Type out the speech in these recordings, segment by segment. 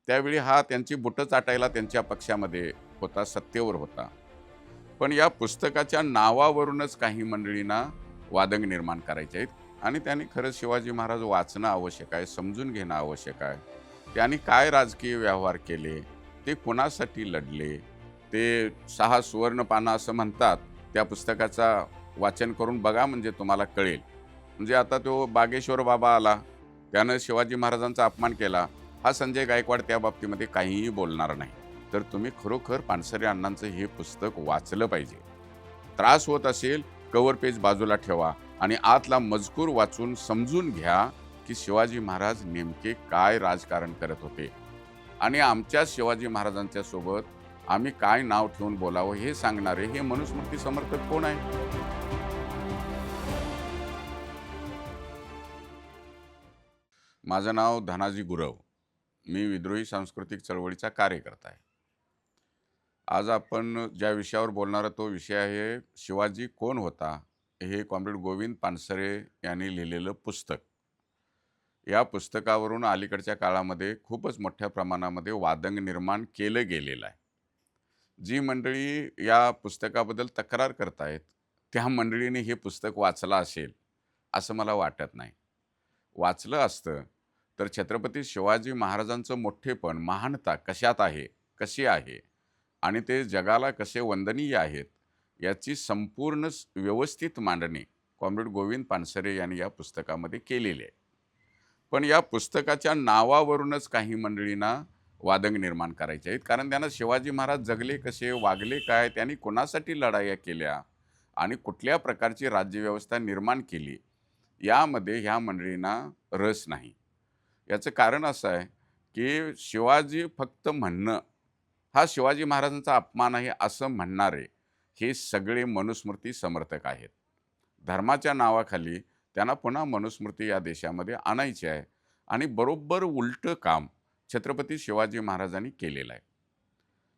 त्यावेळी हा त्यांची बुटं चाटायला त्यांच्या पक्षामध्ये होता, सत्तेवर होता. पण या पुस्तकाच्या नावावरूनच काही मंडळींना वादंग निर्माण करायचे आहेत आणि त्यांनी खरंच शिवाजी महाराज वाचणं आवश्यक आहे, समजून घेणं आवश्यक आहे. त्यांनी काय राजकीय व्यवहार केले, ते कुणासाठी लढले, ते 6 सुवर्ण पानं असं म्हणतात. त्या पुस्तकाचा वाचन करून बघा म्हणजे तुम्हाला कळेल. म्हणजे आता तो बागेश्वर बाबा आला, त्यानं शिवाजी महाराजांचा अपमान केला. हा संजय गायकवाड त्या बाबतीमध्ये काहीही बोलणार नाही. तर तुम्ही खरोखर पानसरे अण्णांचं हे पुस्तक वाचलं पाहिजे. त्रास होत असेल, कव्हर पेज बाजूला ठेवा आणि आतला मजकूर वाचून समजून घ्या, की शिवाजी महाराज नेमके काय राजकारण करत होते आणि आमच्या शिवाजी महाराजांच्या सोबत आम्ही काय नाव ठेवून बोलावं हे सांगणारे हे मनुस्मृती समर्थक कोण आहे? माझं नाव धनाजी गुरव. मी विद्रोही सांस्कृतिक चळवळीचा कार्यकर्ता आहे. आज आपण ज्या विषयावर बोलणार तो विषय आहे शिवाजी कोण होता? हे कॉम्रेड गोविंद पानसरे यांनी लिहिलेलं पुस्तक. या पुस्तकावरून अलीकडच्या काळामध्ये खूपच मोठ्या प्रमाणामध्ये वादंग निर्माण केलं गेलेलं आहे. जी मंडळी या पुस्तकाबद्दल तक्रार करतायत, त्या मंडळीने हे पुस्तक वाचलं असेल, असं मला वाटत नाही. वाचलं असतं, तर छत्रपती शिवाजी महाराजांचं मोठेपण, महानता कशात आहे, कशी आहे आणि ते जगाला कसे वंदनीय आहेत, याची संपूर्ण व्यवस्थित मांडणी कॉम्रेड गोविंद पानसरे यांनी या पुस्तकामध्ये केलेली आहे. पण या पुस्तकाच्या नावावरूनच काही मंडळींना वादंग निर्माण करायचे आहेत. कारण त्यांना शिवाजी महाराज जगले कसे, वागले काय, त्यांनी कोणासाठी लढाया केल्या आणि कुठल्या प्रकारची राज्यव्यवस्था निर्माण केली, यामध्ये ह्या मंडळींना रस नाही. याचं कारण असं आहे, की शिवाजी फक्त म्हणणं, हा शिवाजी महाराजांचा अपमान आहे असं म्हणणारे, हे सगळे मनुस्मृती समर्थक आहेत. धर्माच्या नावाखाली त्यांना पुन्हा मनुस्मृती या देशामध्ये आणायची आहे आणि बरोबर उलटं काम छत्रपती शिवाजी महाराजांनी केलेलं आहे.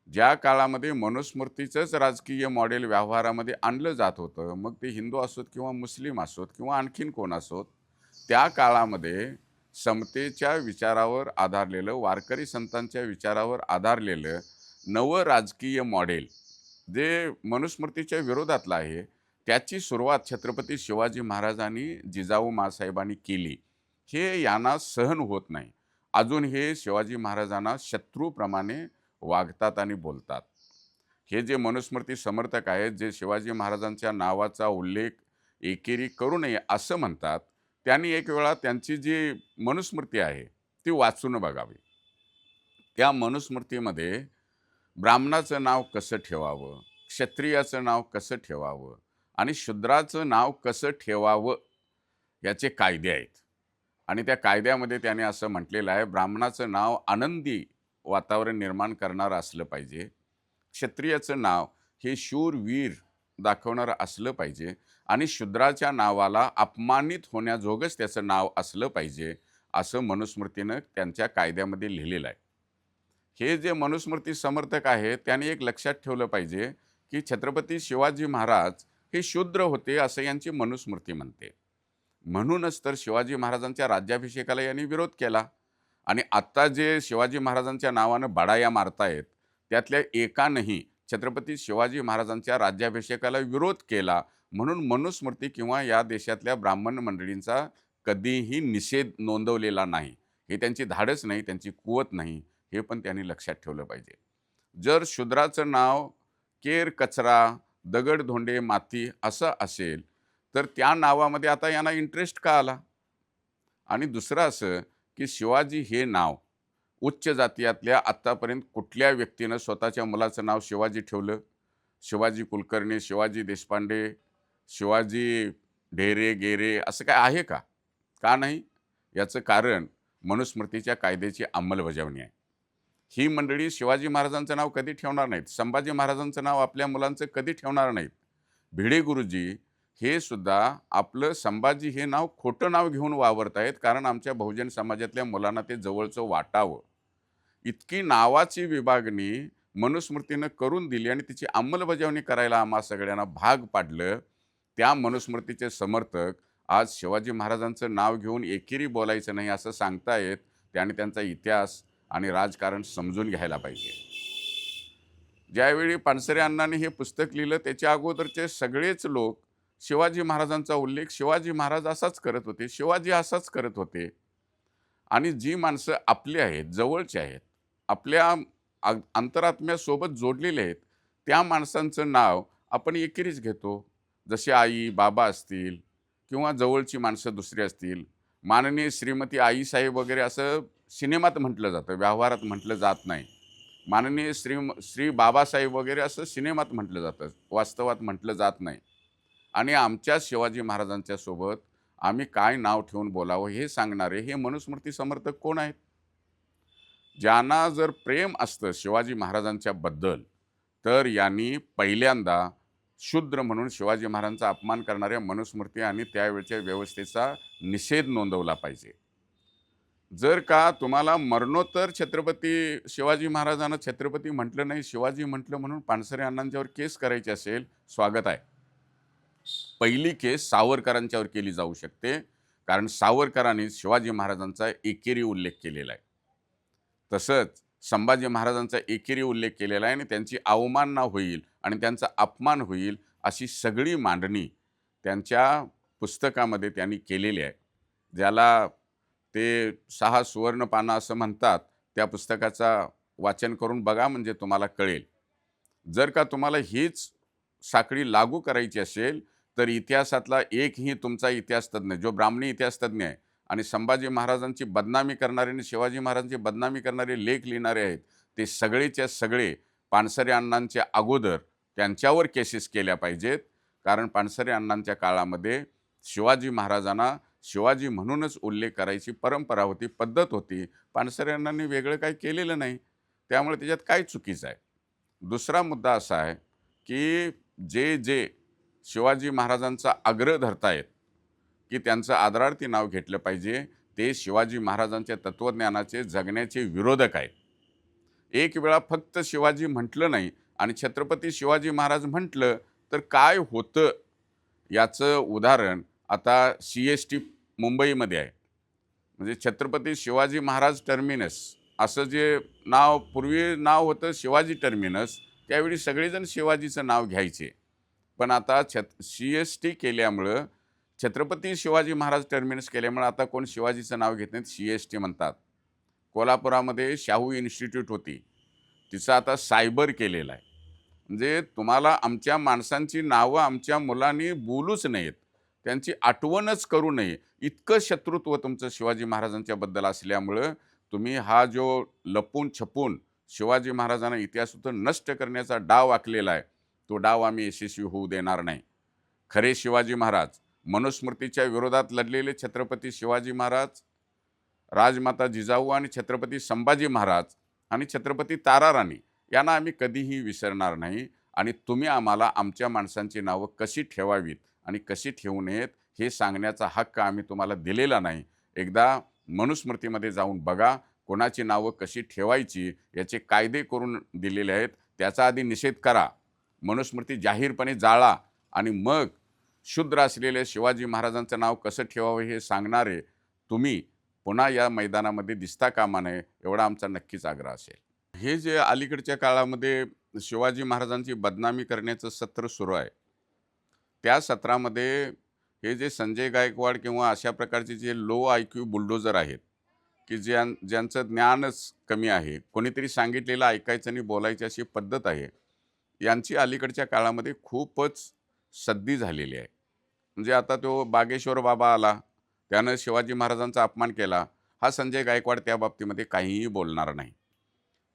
ज्या काळामध्ये मनुस्मृतीचंच राजकीय मॉडेल व्यवहारामध्ये आणलं जात होतं, मग ते हिंदू असोत किंवा मुस्लिम असोत किंवा आणखीन कोण असोत, त्या काळामध्ये समतेच्या विचारावर आधारलेलं, वारकरी संतांच्या विचारावर आधारलेलं नवं राजकीय मॉडेल, जे मनुस्मृतीच्या विरोधातलं आहे, त्याची सुरुवात छत्रपती शिवाजी महाराजांनी जिजाऊ माँसाहेबांनी केली. हे यांना सहन होत नाही. अजून हे शिवाजी महाराजांना शत्रूप्रमाणे वागतात आणि बोलतात. हे जे मनुस्मृती समर्थक आहेत, जे शिवाजी महाराजांच्या नावाचा उल्लेख एकेरी करू नये असं म्हणतात, त्यांनी एक वेळा त्यांची जी मनुस्मृती आहे, ती वाचून बघावी. त्या मनुस्मृतीमध्ये ब्राह्मणाचं नाव कसं ठेवावं, क्षत्रियाचं नाव कसं ठेवावं आणि शूद्राचं नाव कसं ठेवावं, याचे कायदे आहेत. आणि त्या कायद्यामध्ये त्याने असं म्हटलेलं आहे, ब्राह्मणाचं नाव आनंदी वातावरण निर्माण करणारं असलं पाहिजे. क्षत्रियाचं नाव हे शूरवीर दाखवणारं असलं पाहिजे आणि शूद्राच्या नावाला अपमानित होण्याजोगंच त्याचं नाव असलं पाहिजे, असं मनुस्मृतीनं त्यांच्या कायद्यामध्ये लिहिलेलं आहे. हे जे मनुस्मृती समर्थक आहेत, त्यांनी एक लक्षात ठेवलं पाहिजे, की छत्रपती शिवाजी महाराज हे शूद्र होते असं यांची मनुस्मृती म्हणते. म्हणूनच तर शिवाजी महाराजांच्या राज्याभिषेकाला यांनी विरोध केला आणि आत्ता जे शिवाजी महाराजांच्या नावानं बडाया मारतायत, त्यातल्या एकानंही छत्रपती शिवाजी महाराजांच्या राज्याभिषेकाला विरोध केला. म्हणून मनुस्मृती किंवा या देशातल्या ब्राह्मण मंडळींचा कधीही निषेध नोंदवलेला नाही. हे त्यांची धाडस नाही, त्यांची कुवत नाही, हे पण त्यांनी लक्षात ठेवलं पाहिजे. जर शूद्राचं नाव केर, कचरा, दगड, धोंडे, माती असं असेल, तर त्या नावामध्ये आता यांना इंटरेस्ट का आला? आणि दुसरं असं, की शिवाजी हे नाव उच्च जातीयातल्या आत्तापर्यंत कुठल्या व्यक्तीनं स्वतःच्या मुलाचं नाव शिवाजी ठेवलं? शिवाजी कुलकर्णी, शिवाजी देशपांडे, शिवाजी ढेरे, गेरे असं काय आहे का? का नाही? याचं कारण मनुस्मृतीच्या कायद्याची अंमलबजावणी आहे. ही मंडळी शिवाजी महाराजांचं नाव कधी ठेवणार नाहीत. संभाजी महाराजांचं नाव आपल्या मुलांचं कधी ठेवणार नाहीत. भिडे गुरुजी हे सुद्धा आपलं संभाजी हे नाव खोटं नाव घेऊन वावरत आहेत, कारण आमच्या बहुजन समाजातल्या मुलांना ते जवळचं वाटावं. इतकी नावाची विभागणी मनुस्मृतीनं करून दिली आणि तिची अंमलबजावणी करायला आम्हा सगळ्यांना भाग पाडलं. त्या मनुस्मृतीचे समर्थक आज शिवाजी महाराजांचं नाव घेऊन एकेरी बोलायचं नाही असं सांगतायत. त्याने त्यांचा इतिहास आणि राजकारण समजून घ्यायला पाहिजे. ज्यावेळी पानसरे अण्णांनी हे पुस्तक लिहिलं त्याच्या अगोदरचे सगळेच लोक शिवाजी महाराजांचा उल्लेख शिवाजी महाराज असाच करत होते, शिवाजी असाच करत होते. आणि जी माणसं आपली आहेत, जवळची आहेत, आपल्या अंतरात्म्यासोबत जोडलेले आहेत, त्या माणसांचं नाव आपण एकेरीच घेतो. जसे आई बाबा असतील किंवा जवळची माणसं दुसरी असतील. माननीय श्रीमती आईसाहेब वगैरे असं सिनेमात म्हटलं जातं, व्यवहारात म्हटलं जात नाही. माननीय श्री बाबासाहेब वगैरे असं सिनेमात म्हटलं जातं, वास्तवात म्हटलं जात नाही. आणि आमच्या शिवाजी महाराजांच्या सोबत आम्ही काय नाव ठेवून बोलावं हे सांगणारे हे मनुस्मृती समर्थक कोण आहेत? ज्यांना जर प्रेम असतं शिवाजी महाराजांच्या बद्दल, तर यांनी पहिल्यांदा शूद्र म्हणून शिवाजी महाराजांचा अपमान करणाऱ्या मनुस्मृती आणि त्यावेळच्या व्यवस्थेचा निषेध नोंदवला पाहिजे. जर का तुम्हाला मरणोत्तर छत्रपती शिवाजी महाराजांना छत्रपती म्हटलं नाही, शिवाजी म्हटलं म्हणून पानसरे अण्णांच्यावर केस करायची असेल, स्वागत आहे. पहिली केस सावरकरांच्यावर केली जाऊ शकते, कारण सावरकरांनी शिवाजी महाराजांचा एकेरी उल्लेख केलेला आहे. तसंच संभाजी महाराजांचा एकेरी उल्लेख केलेला आहे आणि त्यांची अवमानना होईल आणि त्यांचा अपमान होईल अशी सगळी मांडणी त्यांच्या पुस्तकामध्ये त्यांनी केलेली आहे. ज्याला ते 6 सुवर्ण पानं असं म्हणतात, त्या पुस्तकाचा वाचन करून बघा, म्हणजे तुम्हाला कळेल. जर का तुम्हाला हीच साखळी लागू करायची असेल, तर इतिहासातला एकही तुमचा इतिहास तज्ञ, जो ब्राह्मणी इतिहास तज्ञ आहे आणि संभाजी महाराजांची बदनामी करणारे आणि शिवाजी महाराजांची बदनामी करणारे लेख लिहिणारे आहेत, ते सगळेच्या सगळे पानसरे अण्णांच्या अगोदर त्यांच्यावर केसेस केल्या पाहिजेत. कारण पानसरे अण्णांच्या काळामध्ये शिवाजी महाराजांना शिवाजी म्हणूनच उल्लेख करायची परंपरा होती, पद्धत होती. पानसरे अण्णांनी वेगळं काही केलेलं नाही, त्यामुळे त्याच्यात काय चुकीचं आहे? दुसरा मुद्दा असा आहे की जे शिवाजी महाराजांचा आग्रह धरतायत की त्यांचं आदरार्थी नाव घेतलं पाहिजे, ते शिवाजी महाराजांच्या तत्त्वज्ञानाचे जगण्याचे विरोधक आहेत. एक वेळा फक्त शिवाजी म्हटलं नाही आणि छत्रपती शिवाजी महाराज म्हटलं तर काय होतं याचं उदाहरण आता CST मुंबईमध्ये आहे. म्हणजे छत्रपती शिवाजी महाराज टर्मिनस असं जे नाव पूर्वी नाव होतं, शिवाजी टर्मिनस, त्यावेळी सगळेजण शिवाजीचं नाव घ्यायचे. पण आता CST केल्यामुळं, छत्रपती शिवाजी महाराज टर्मिनस केल्यामुळं आता कोण शिवाजीचं नाव घेत नाहीत, CST म्हणतात. कोल्हापुरामध्ये शाहू इन्स्टिट्यूट होती, तिचं आता सायबर केलेलं आहे. म्हणजे तुम्हाला आमच्या माणसांची नावं आमच्या मुलांनी बोलूच नयेत, त्यांची आठवणच करू नये, इतकं शत्रुत्व तुमचं शिवाजी महाराजांच्याबद्दल असल्यामुळं तुम्ही हा जो लपून छपून शिवाजी महाराजांना इतिहासातून नष्ट करण्याचा डाव आखलेला आहे, तो डाव आम्ही यशस्वी होऊ देणार नाही. खरे शिवाजी महाराज, मनुस्मृतीच्या विरोधात लढलेले छत्रपती शिवाजी महाराज, राजमाता जिजाऊ आणि छत्रपती संभाजी महाराज आणि छत्रपती ताराराणी यांना आम्ही कधीही विसरणार नाही. आणि तुम्ही आम्हाला आमच्या माणसांची नावं कशी ठेवावीत आणि कशी ठेवू नयेत हे सांगण्याचा हक्क आम्ही तुम्हाला दिलेला नाही. एकदा मनुस्मृतीमध्ये जाऊन बघा, कोणाची नावं कशी ठेवायची याचे कायदे करून दिलेले आहेत. त्याचा आधी निषेध करा, मनुस्मृती जाहीरपणे जाळा आणि मग शूद्र असलेल्या शिवाजी महाराजांचं नाव कसं ठेवावं हे सांगणारे तुम्ही पुन्हा या मैदानामध्ये दिसता कामा नये, एवढा आमचा नक्कीच आग्रह असेल. हे जे अलीकडच्या काळामध्ये शिवाजी महाराजांची बदनामी करण्याचं सत्र सुरू आहे, त्या सत्रामध्ये हे जे संजय गायकवाड किंवा अशा प्रकारचे जे लो IQ बुलडोजर आहेत, की ज्यांचं ज्ञानच कमी आहे, कोणीतरी सांगितलेलं ऐकायचं आणि बोलायची अशी पद्धत आहे, यांची अलीकडच्या काळामध्ये खूपच सद्दी झालेली आहे. म्हणजे आता तो बागेश्वर बाबा आला, त्यानं शिवाजी महाराजांचा अपमान केला, हा संजय गायकवाड त्या बाबतीमध्ये काहीही बोलणार नाही.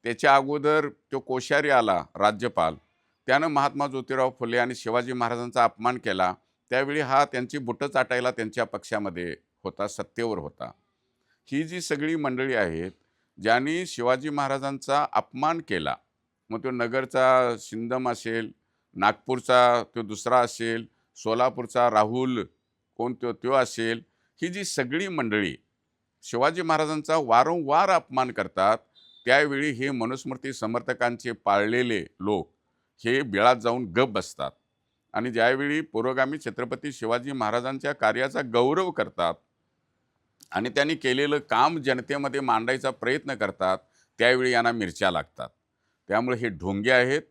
त्याच्या अगोदर तो कोश्यारी आला, राज्यपाल, त्यानं महात्मा ज्योतिराव फुले आणि शिवाजी महाराजांचा अपमान केला, त्यावेळी हा त्यांची बुटं चाटायला त्यांच्या पक्षामध्ये होता, सत्तेवर होता. ही जी सगळी मंडळी आहेत ज्यांनी शिवाजी महाराजांचा अपमान केला, मग तो नगरचा शिंदम असेल, नागपूरचा तो दुसरा असेल, सोलापूरचा राहुल कोण तो असेल, ही जी सगळी मंडळी शिवाजी महाराजांचा वारंवार अपमान करतात, त्यावेळी हे मनुस्मृती समर्थकांचे पाळलेले लोक हे बिळात जाऊन गप बसतात. आणि ज्यावेळी पुरोगामी छत्रपती शिवाजी महाराजांच्या कार्याचा गौरव करतात आणि त्यांनी केलेलं काम जनतेमध्ये मांडायचा प्रयत्न करतात, त्यावेळी यांना मिरच्या लागतात. त्यामुळे हे ढोंगे आहेत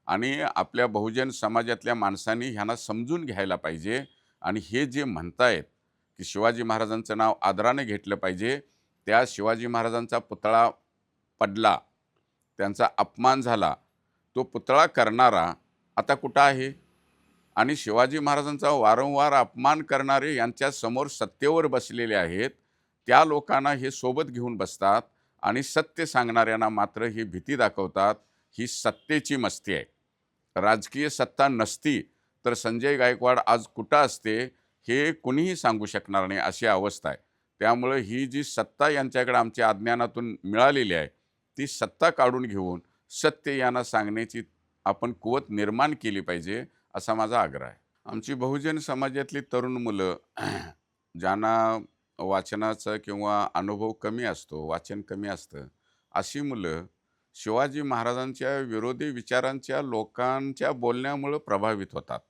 आणि आपल्या बहुजन समाजातल्या माणसांनी ह्यांना समजून घ्यायला पाहिजे. आणि हे जे म्हणतायत की शिवाजी महाराजांचं नाव आदराने घेतलं पाहिजे, त्या शिवाजी महाराजांचा पुतळा पडला, त्यांचा अपमान झाला, तो पुतळा करणारा आता कुठं आहे? आणि शिवाजी महाराजांचा वारंवार अपमान करणारे यांच्या समोर सत्तेवर बसलेले आहेत. त्या लोकांना हे सोबत घेऊन बसतात आणि सत्य सांगणाऱ्यांना मात्र ही भीती दाखवतात. ही सत्तेची मस्ती आहे. राजकीय सत्ता नसती तर संजय गायकवाड आज कुठं असते हे कुणीही सांगू शकणार नाही, अशी अवस्था आहे. त्यामुळे ही जी सत्ता यांच्याकडे आमच्या अज्ञानातून मिळालेली आहे, ती सत्ता काढून घेऊन सत्य यांना सांगण्याची आपण कुवत निर्माण केली पाहिजे, असा माझा आग्रह आहे. आमची बहुजन समाजातली तरुण मुलं ज्यांना वाचनाचा किंवा अनुभव कमी असतो, वाचन कमी असतं, अशी मुलं शिवाजी महाराजांच्या विरोधी विचारांच्या लोकांच्या बोलण्यामुळं प्रभावित होतात.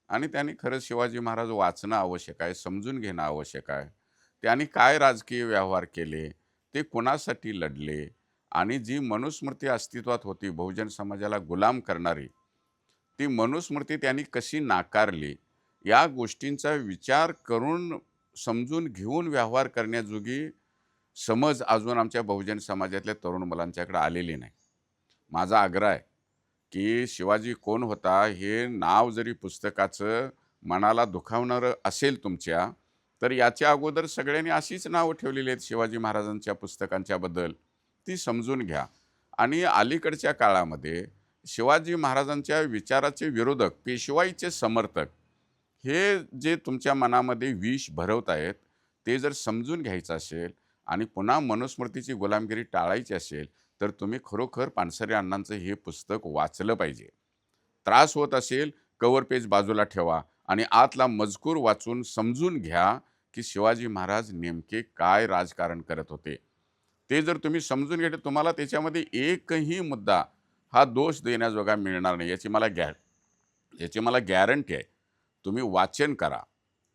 आणि त्यांनी खरंच शिवाजी महाराज वाचणं आवश्यक आहे, समजून घेणं आवश्यक आहे. त्यांनी काय राजकीय व्यवहार केले, ते कुणासाठी लढले आणि जी मनुस्मृती अस्तित्वात होती बहुजन समाजाला गुलाम करणारी, ती मनुस्मृती त्यांनी कशी नाकारली, या गोष्टींचा विचार करून समजून घेऊन व्यवहार करण्याजोगी समज अजून आमच्या बहुजन समाजातल्या तरुण मुलांच्याकडे आलेली नाही. माझा आग्रह आहे की शिवाजी कोण होता हे नाव जरी पुस्तकाचं मनाला दुखावणारं असेल तुमच्या, तर याच्या अगोदर सगळ्यांनी अशीच नावं ठेवलेली आहेत शिवाजी महाराजांच्या पुस्तकांच्या बद्दल. ती समजून घ्या. आणि अलीकडच्या काळामध्ये शिवाजी महाराजांच्या विचाराचे विरोधक, पेशवाईचे समर्थक, हे जे तुमच्या मनामध्ये विष भरवत आहेत, ते जर समजून घ्यायचं असेल आणि पुन्हा मनुस्मृतीची गुलामगिरी टाळायची असेल, तर तुम्ही खरोखर पानसरे अण्णांचं हे पुस्तक वाचलं पाहिजे. त्रास होत असेल, कव्हर पेज बाजूला ठेवा आणि आतला मजकूर वाचून समजून घ्या की शिवाजी महाराज नेमके काय राजकारण करत होते. ते जर तुम्ही समजून घेतलं, तुम्हाला त्याच्यामध्ये एकही मुद्दा हा दोष देण्याजोगा मिळणार नाही, याची मला गॅरंटी आहे. तुम्ही वाचन करा.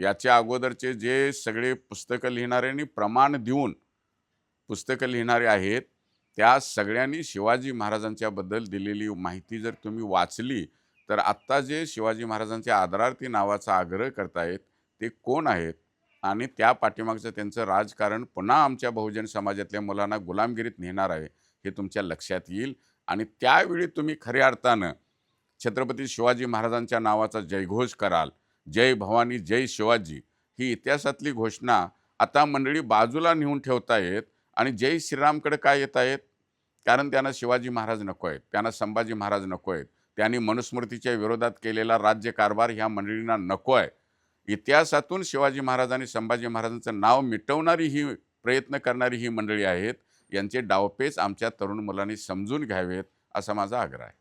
याच्या अगोदरचे जे सगळे पुस्तकं लिहिणाऱ्यांनी प्रमाण देऊन पुस्तकं लिहिणारे आहेत, त्या सगळ्यांनी शिवाजी महाराजांच्याबद्दल दिलेली माहिती जर तुम्ही वाचली, तर आत्ता जे शिवाजी महाराजांच्या आदरार्थी नावाचा आग्रह करतायत, ते कोण आहेत आणि त्या पाठीमागचं त्यांचं राजकारण पुन्हा आमच्या बहुजन समाजातल्या मुलांना गुलामगिरीत नेणार आहे, हे तुमच्या लक्षात येईल. आणि त्यावेळी तुम्ही खऱ्या अर्थानं छत्रपती शिवाजी महाराजांच्या नावाचा जयघोष कराल. जय भवानी, जय शिवाजी, ही इतिहासातली घोषणा आता मंडळी बाजूला नेऊन ठेवतायत आणि जय श्रीरामकडे काय येत आहेत? कारण त्यांना शिवाजी महाराज नको आहेत, त्यांना संभाजी महाराज नको आहेत, त्यांनी मनुस्मृतीच्या विरोधात केलेला राज्यकारभार ह्या मंडळींना नको आहे. इतिहासातून शिवाजी महाराज आणि संभाजी महाराजांचं नाव मिटवणारी ही प्रयत्न करणारी ही मंडळी आहेत. यांचे डावपेच आमच्या तरुण मुलांनी समजून घ्यावेत, असा माझा आग्रह आहे.